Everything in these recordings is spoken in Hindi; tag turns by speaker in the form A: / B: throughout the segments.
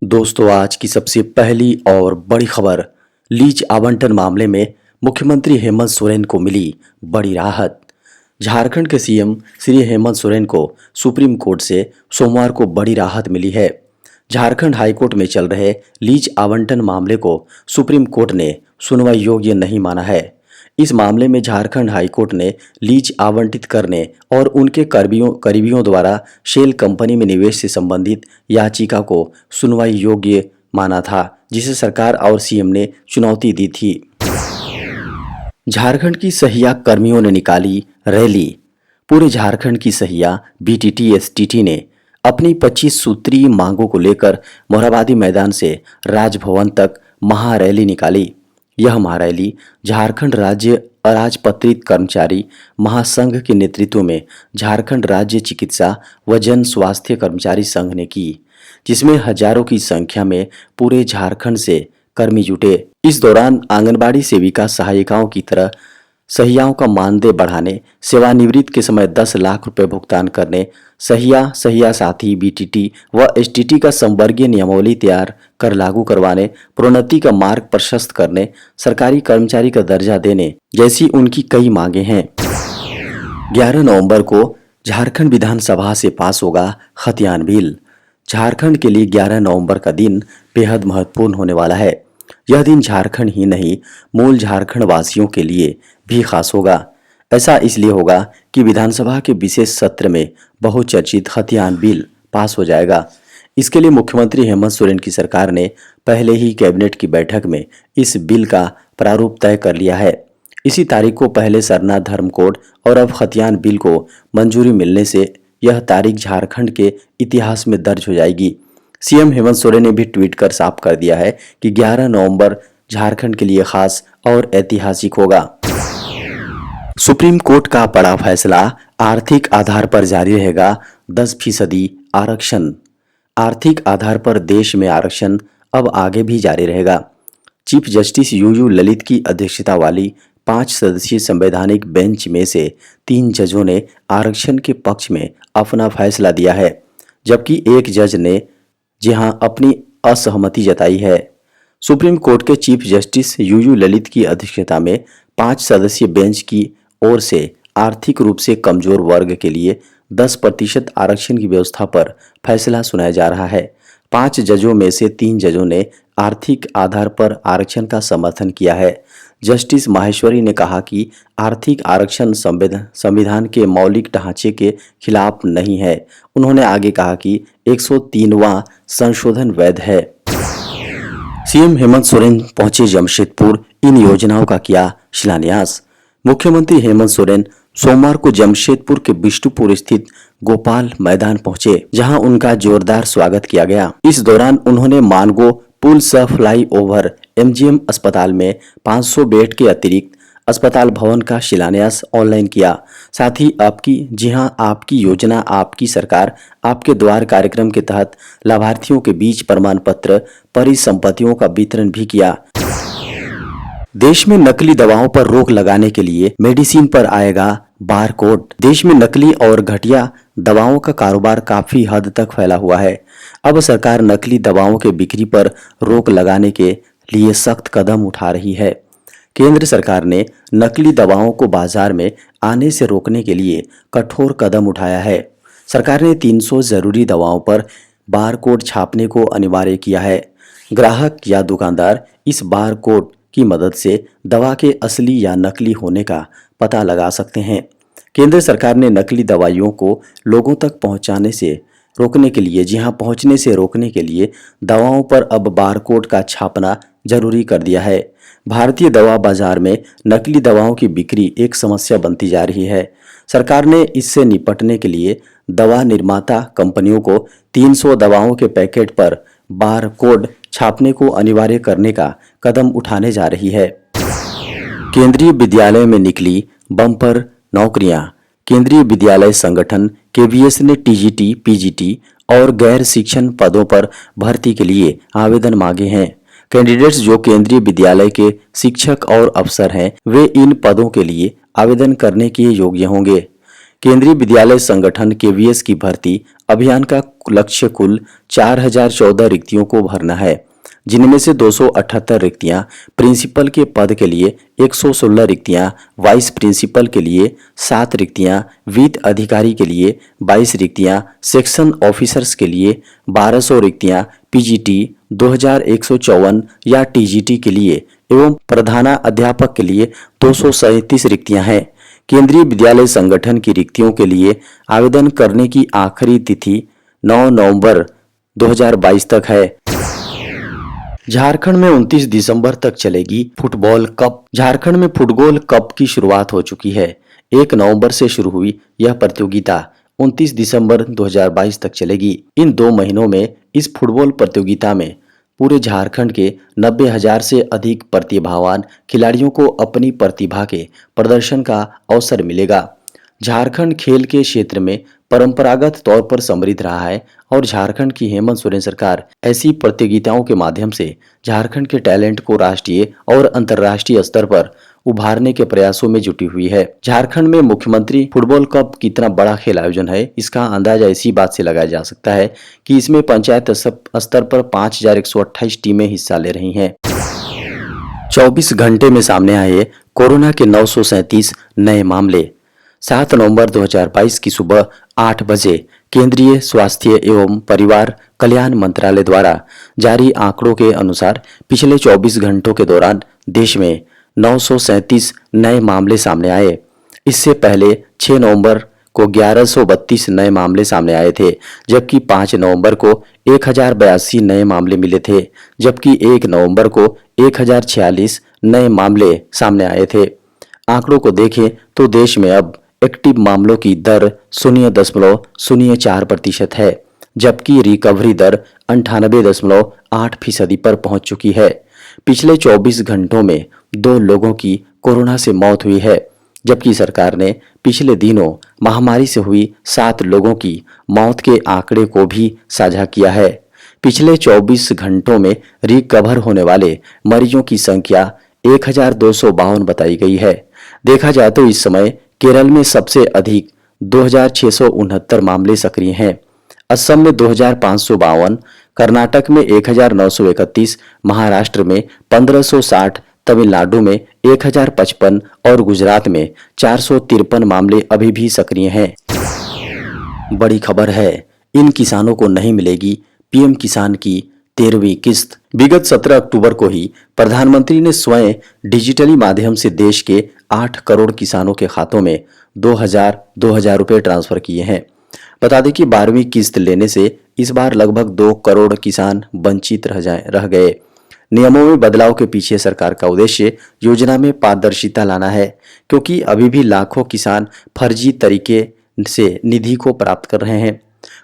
A: दोस्तों, आज की सबसे पहली और बड़ी खबर। लीज आवंटन मामले में मुख्यमंत्री हेमंत सोरेन को मिली बड़ी राहत। झारखंड के सीएम श्री हेमंत सोरेन को सुप्रीम कोर्ट से सोमवार को बड़ी राहत मिली है। झारखंड हाईकोर्ट में चल रहे लीज आवंटन मामले को सुप्रीम कोर्ट ने सुनवाई योग्य नहीं माना है। इस मामले में झारखंड हाईकोर्ट ने लीज आवंटित करने और उनके करीबियों द्वारा शेल कंपनी में निवेश से संबंधित याचिका को सुनवाई योग्य माना था, जिसे सरकार और सीएम ने चुनौती दी थी। झारखंड की सहिया कर्मियों ने निकाली रैली। पूरे झारखंड की सहिया बीटीटी एसटीटी ने अपनी 25 सूत्रीय मांगों को लेकर मोरहाबादी मैदान से राजभवन तक महारैली निकाली। यह महारैली झारखंड राज्य अराजपत्रित कर्मचारी महासंघ के नेतृत्व में झारखंड राज्य चिकित्सा व जन स्वास्थ्य कर्मचारी संघ ने की, जिसमें हजारों की संख्या में पूरे झारखंड से कर्मी जुटे। इस दौरान आंगनबाड़ी सेविका सहायिकाओं की तरह सहियाओं का मानदेय बढ़ाने, सेवानिवृत्ति के समय 10 लाख रुपए भुगतान करने, सहिया साथी बीटीटी व एसटीटी का संवर्गीय नियमावली तैयार कर लागू करवाने, प्रोन्नति का मार्ग प्रशस्त करने, सरकारी कर्मचारी का दर्जा देने जैसी उनकी कई मांगे हैं। 11 नवंबर को झारखंड विधानसभा से पास होगा खतियान बिल। झारखंड के लिए 11 नवंबर का दिन बेहद महत्वपूर्ण होने वाला है। यह दिन झारखंड ही नहीं, मूल झारखंड वासियों के लिए भी खास होगा। ऐसा इसलिए होगा कि विधानसभा के विशेष सत्र में बहुचर्चित खतियान बिल पास हो जाएगा। इसके लिए मुख्यमंत्री हेमंत सोरेन की सरकार ने पहले ही कैबिनेट की बैठक में इस बिल का प्रारूप तय कर लिया है। इसी तारीख को पहले सरना धर्म कोड और अब खतियान बिल को मंजूरी मिलने से यह तारीख झारखंड के इतिहास में दर्ज हो जाएगी। सीएम हेमंत सोरेन ने भी ट्वीट कर साफ कर दिया है कि 11 नवंबर झारखंड के लिए खास और ऐतिहासिक होगा। सुप्रीम कोर्ट का बड़ा फैसला, आर्थिक आधार पर जारी रहेगा 10% आरक्षण। आर्थिक आधार पर देश में आरक्षण अब आगे भी जारी रहेगा। चीफ जस्टिस यूयू ललित की अध्यक्षता वाली 5 सदस्यीय संवैधानिक बेंच में से 3 जजों ने आरक्षण के पक्ष में अपना फैसला दिया है, जबकि एक जज ने अपनी असहमति जताई है। सुप्रीम कोर्ट के चीफ जस्टिस यूयू ललित की अध्यक्षता में 5 सदस्यीय बेंच की ओर से आर्थिक रूप से कमजोर वर्ग के लिए 10% आरक्षण की व्यवस्था पर फैसला सुनाया जा रहा है। 5 जजों में से 3 जजों ने आर्थिक आधार पर आरक्षण का समर्थन किया है। जस्टिस माहेश्वरी ने कहा कि आर्थिक आरक्षण संविधान के मौलिक ढांचे के खिलाफ नहीं है। उन्होंने आगे कहा कि 103वां संशोधन वैध है। सीएम हेमंत सोरेन पहुंचे जमशेदपुर, इन योजनाओं का किया शिलान्यास। मुख्यमंत्री हेमंत सोरेन सोमवार को जमशेदपुर के बिष्टुपुर स्थित गोपाल मैदान पहुंचे, जहां उनका जोरदार स्वागत किया गया। इस दौरान उन्होंने मानगो पुल सह फ्लाई ओवर एमजीएम अस्पताल में 500 बेड के अतिरिक्त अस्पताल भवन का शिलान्यास ऑनलाइन किया। साथ ही आपकी योजना आपकी सरकार आपके द्वार कार्यक्रम के तहत लाभार्थियों के बीच प्रमाण पत्र परिसंपत्तियों का वितरण भी किया। देश में नकली दवाओं पर रोक लगाने के लिए मेडिसिन पर आएगा बार कोड। देश में नकली और घटिया दवाओं का कारोबार काफी हद तक फैला हुआ है। अब सरकार नकली दवाओं के बिक्री पर रोक लगाने के लिए सख्त कदम उठा रही है। केंद्र सरकार ने नकली दवाओं को बाजार में आने से रोकने के लिए कठोर कदम उठाया है। सरकार ने 300 जरूरी दवाओं पर बार कोड छापने को अनिवार्य किया है। ग्राहक या दुकानदार इस बार कोड की मदद से दवा के असली या नकली होने का पता लगा सकते हैं। केंद्र सरकार ने नकली दवाइयों को लोगों तक पहुंचने से रोकने के लिए दवाओं पर अब बारकोड का छापना जरूरी कर दिया है। भारतीय दवा बाजार में नकली दवाओं की बिक्री एक समस्या बनती जा रही है। सरकार ने इससे निपटने के लिए दवा निर्माता कंपनियों को 300 दवाओं के पैकेट पर बार कोड छापने को अनिवार्य करने का कदम उठाने जा रही है। केंद्रीय विद्यालय में निकली बम्पर नौकरियां। केंद्रीय विद्यालय संगठन केवीएस ने टीजीटी, पीजीटी और गैर शिक्षण पदों पर भर्ती के लिए आवेदन मांगे हैं। कैंडिडेट्स जो केंद्रीय विद्यालय के शिक्षक और अफसर हैं, वे इन पदों के लिए आवेदन करने के योग्य होंगे। केंद्रीय विद्यालय संगठन केवीएस की भर्ती अभियान का लक्ष्य कुल 4014 रिक्तियों को भरना है, जिनमें से 278 रिक्तियां प्रिंसिपल के पद के लिए, 116 रिक्तियां वाइस प्रिंसिपल के लिए, 7 रिक्तियां वित्त अधिकारी के लिए, 22 रिक्तियां सेक्शन ऑफिसर्स के लिए, 1200 रिक्तियां पीजीटी 2154 या टीजीटी के लिए एवं प्रधाना अध्यापक के लिए 237 रिक्तियां हैं। केंद्रीय विद्यालय संगठन की रिक्तियों के लिए आवेदन करने की आखिरी तिथि 9 नवंबर 2022 तक है। झारखंड में 29 दिसंबर तक चलेगी फुटबॉल कप। झारखंड में फुटबॉल कप की शुरुआत हो चुकी है। 1 नवंबर से शुरू हुई यह प्रतियोगिता 29 दिसंबर 2022 तक चलेगी। इन 2 महीनों में इस फुटबॉल प्रतियोगिता में पूरे झारखंड के 90,000 से अधिक प्रतिभावान खिलाड़ियों को अपनी प्रतिभा के प्रदर्शन का अवसर मिलेगा। झारखंड खेल के क्षेत्र में परंपरागत तौर पर समृद्ध रहा है और झारखंड की हेमंत सोरेन सरकार ऐसी प्रतियोगिताओं के माध्यम से झारखंड के टैलेंट को राष्ट्रीय और अंतर्राष्ट्रीय स्तर पर उभारने के प्रयासों में जुटी हुई है। झारखंड में मुख्यमंत्री फुटबॉल कप कितना बड़ा खेल आयोजन है, इसका अंदाजा इसी बात से लगाया जा सकता है कि इसमें पंचायत स्तर पर 5128 टीमें हिस्सा ले रही हैं। 24 घंटे में सामने आए कोरोना के 937 नए मामले। 7 नवंबर 2022 की सुबह 8 बजे केंद्रीय स्वास्थ्य एवं परिवार कल्याण मंत्रालय द्वारा जारी आंकड़ों के अनुसार पिछले 24 घंटों के दौरान देश में 937 नए मामले सामने आए। इससे पहले 6 नवंबर को 1132 नए मामले सामने आए थे, जबकि 5 नवंबर को 1082 नए मामले मिले थे, जबकि 1 नवंबर को 1046 नए मामले सामने आए थे। आंकड़ों को देखें तो देश में अब एक्टिव मामलों की दर 0.04% है, जबकि रिकवरी दर 98.8% पर पहुंच चुकी है। पिछले 24 घंटों में 2 लोगों की कोरोना से मौत हुई है, जबकि सरकार ने पिछले दिनों महामारी से हुई 7 लोगों की मौत के आंकड़े को भी साझा किया है। पिछले 24 घंटों में रिकवर होने वाले मरीजों की संख्या 1252 बताई गई है। देखा जाए तो इस समय केरल में सबसे अधिक 2669 मामले सक्रिय हैं। असम में 2552, कर्नाटक में 1931, महाराष्ट्र में 1560, तमिलनाडु में 1055 और गुजरात में 453 मामले अभी भी सक्रिय हैं। बड़ी खबर है, इन किसानों को नहीं मिलेगी पीएम किसान की 13वीं किस्त। विगत 17 अक्टूबर को ही प्रधानमंत्री ने स्वयं डिजिटली माध्यम से देश के 8 करोड़ किसानों के खातों में 2000 रुपए ट्रांसफर किए हैं। बता दें कि 12वीं किस्त लेने से इस बार लगभग 2 करोड़ किसान वंचित रह गए। नियमों में बदलाव के पीछे सरकार का उद्देश्य योजना में पारदर्शिता लाना है, क्योंकि अभी भी लाखों किसान फर्जी तरीके से निधि को प्राप्त कर रहे हैं।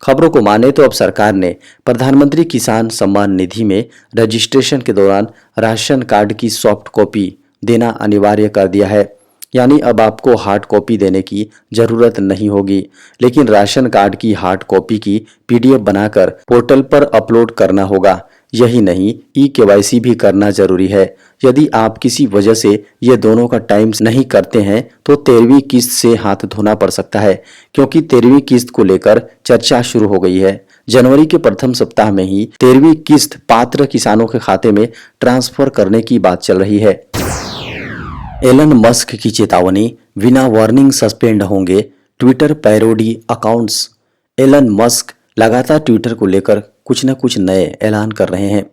A: खबरों को माने तो अब सरकार ने प्रधानमंत्री किसान सम्मान निधि में रजिस्ट्रेशन के दौरान राशन कार्ड की सॉफ्ट कॉपी देना अनिवार्य कर दिया है। यानी अब आपको हार्ड कॉपी देने की जरूरत नहीं होगी, लेकिन राशन कार्ड की हार्ड कॉपी की पीडीएफ बनाकर पोर्टल पर अपलोड करना होगा। यही नहीं, ई-केवाईसी भी करना जरूरी है। यदि आप किसी वजह से ये दोनों का टाइम नहीं करते हैं तो 13वीं किस्त से हाथ धोना पड़ सकता है, क्योंकि 13वीं किस्त को लेकर चर्चा शुरू हो गई है। जनवरी के प्रथम सप्ताह में ही 13वीं किस्त पात्र किसानों के खाते में ट्रांसफर करने की बात चल रही है। एलन मस्क की चेतावनी, बिना वार्निंग सस्पेंड होंगे Twitter parody accounts. Elon Musk लगातार ट्विटर को लेकर कुछ न कुछ नए ऐलान कर रहे हैं।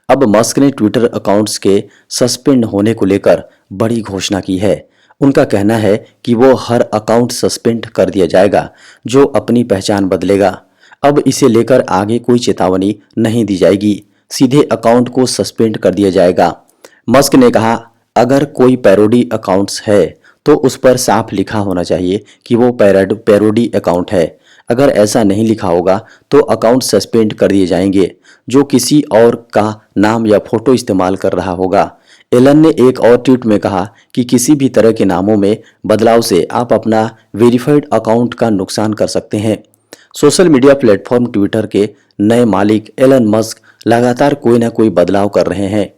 A: अब मस्क ने ट्विटर अकाउंट्स के सस्पेंड होने को लेकर बड़ी घोषणा की है। उनका कहना है कि वो हर अकाउंट सस्पेंड कर दिया जाएगा जो अपनी पहचान बदलेगा। अब इसे लेकर आगे कोई चेतावनी नहीं दी जाएगी, सीधे अकाउंट को सस्पेंड कर दिया जाएगा। मस्क ने कहा, अगर कोई पैरोडी अकाउंट्स है तो उस पर साफ लिखा होना चाहिए कि वो पैरोडी अकाउंट है। अगर ऐसा नहीं लिखा होगा तो अकाउंट सस्पेंड कर दिए जाएंगे जो किसी और का नाम या फोटो इस्तेमाल कर रहा होगा। एलन ने एक और ट्वीट में कहा कि किसी भी तरह के नामों में बदलाव से आप अपना वेरीफाइड अकाउंट का नुकसान कर सकते हैं। सोशल मीडिया प्लेटफॉर्म ट्विटर के नए मालिक एलन मस्क लगातार कोई ना कोई बदलाव कर रहे हैं।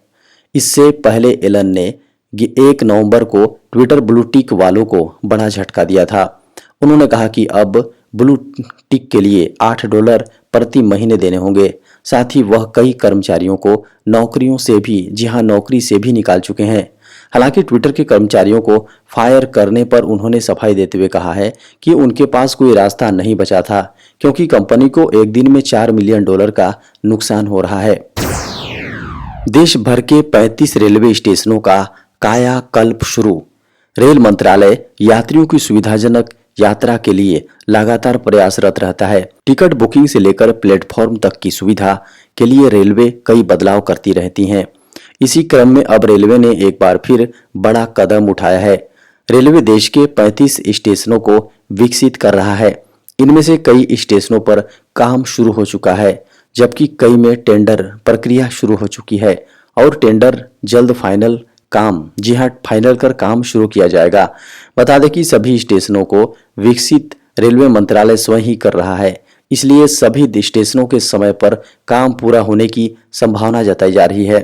A: इससे पहले एलन ने 1 नवंबर को ट्विटर ब्लू टिक वालों को बड़ा झटका दिया था। उन्होंने कहा कि अब ब्लू टिक के लिए $8 प्रति महीने देने होंगे। साथ ही वह कई कर्मचारियों को नौकरियों से भी नौकरी से भी निकाल चुके हैं। हालांकि ट्विटर के कर्मचारियों को फायर करने पर उन्होंने सफाई देते हुए कहा है कि उनके पास कोई रास्ता नहीं बचा था, क्योंकि कंपनी को एक दिन में $4 मिलियन का नुकसान हो रहा है। देश भर के 35 रेलवे स्टेशनों का कायाकल्प शुरू। रेल मंत्रालय यात्रियों की सुविधाजनक यात्रा के लिए लगातार प्रयासरत रहता है। टिकट बुकिंग से लेकर प्लेटफॉर्म तक की सुविधा के लिए रेलवे कई बदलाव करती रहती हैं। इसी क्रम में अब रेलवे ने एक बार फिर बड़ा कदम उठाया है। रेलवे देश के 35 स्टेशनों को विकसित कर रहा है। इनमें से कई स्टेशनों पर काम शुरू हो चुका है, जबकि कई में टेंडर प्रक्रिया शुरू हो चुकी है और टेंडर जल्द फाइनल कर काम शुरू किया जाएगा। बता दें कि सभी स्टेशनों को विकसित रेलवे मंत्रालय स्वयं ही कर रहा है, इसलिए सभी स्टेशनों के समय पर काम पूरा होने की संभावना जताई जा रही है।